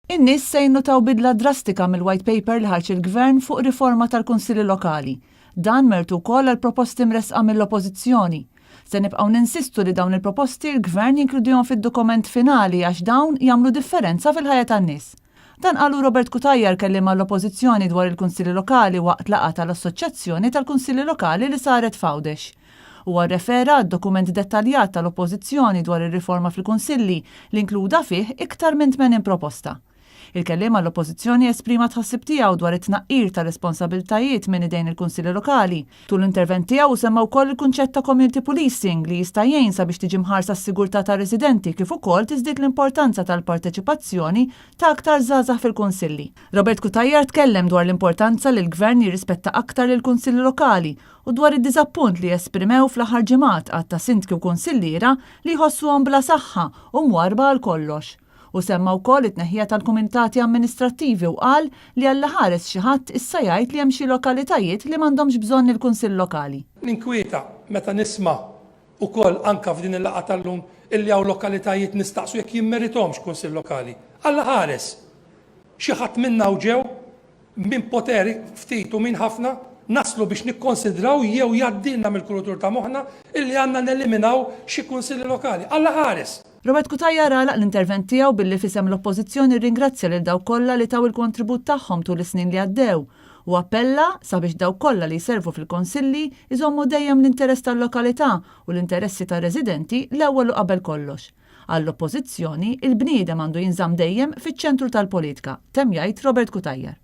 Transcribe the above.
In-nies se jinnotaw bidla drastika mill-white paper li ħarġ il-Gvern fuq riforma tal-Kunsilli Lokali. Dan mertu wkoll għal proposti mresqa mill-Oppożizzjoni. Se nibqgħu ninsistu li dawn il-proposti l-Gvern jinkludihom fid-dokument finali għax dawn jagħmlu differenza fil-ħajja tan-nies. Dan qalu Robert Kutajjar kelliem mal-Oppożizzjoni dwar il-Kunsilli Lokali waqt laqgħa tal-Assoċjazzjoni tal-Kunsilli Lokali li saret f'Għawdex. Huwa rrefera d-dokument dettaljat tal-Oppożizzjoni dwar ir-riforma fil-Kunsilli li inkluda fih iktar minn 80 proposta. Il-kelliem għall-Oppożizzjoni esprima tħassib tiegħu dwar it-tnaqqir ta' responsabiltajiet minn idejn il-Kunsilli Lokali. Tul l-intervent tiegħu semma wkoll il-kunċett ta' community policing li jista' jgħin sabiex tiġi mħarsa s-sigurtà ta' residenti kif ukoll tiżdied l-importanza tal-parteċipazzjoni ta' aktar żgħażagħ fil-Kunsilli. Robert Kutajjar tkellem dwar l-importanza li l-Gvern jirrispetta aktar il-Kunsilli Lokali u dwar id-diżappunt li esprimew fl-aħħar ġimgħat għad ta' sindki u kunsilliera li jħossuhom bla saħħa u mwarba għal kollox. U semma wkoll it-tneħħija tal-kumitati amministrattivi u qal li għalla ħares xi ħadd issa jgħid li hemm xi lokalitajiet li m'għandhomx bżonn il-Kunsill Lokali. Ninkwieta meta nisma' ukoll anke f'din il-laqgħa tal-lum illi hawn lokalitajiet nistaqsu jekk jimmerithomx Kunsill Lokali. Alla ħares xi ħadd minna ġew minn poteri ftit u minn ħafna naslu biex nikkonsidraw jew jgħaddilna mill-kultur ta' moħħna illi għandna neliminaw xi kunsilli lokali. Alla ħares. Robert Kutajjar għalaq l-intervent tiegħu billi fisem l-Oppożizzjoni ringrazzja lil dawk kollha li taw il-kontribut tagħhom tul is-snin li għaddew u appella sabiex dawk kollha li jservu fil-konsilli iżommu dejjem l-interess tal-lokalità u l-interessi tar-residenti l-ewwel u qabel kollox. Għall-Oppożizzjoni il-bniedem għandu jinżamm dejjem fiċ-ċentru tal-politika, temm jgħid Robert Kutajjar.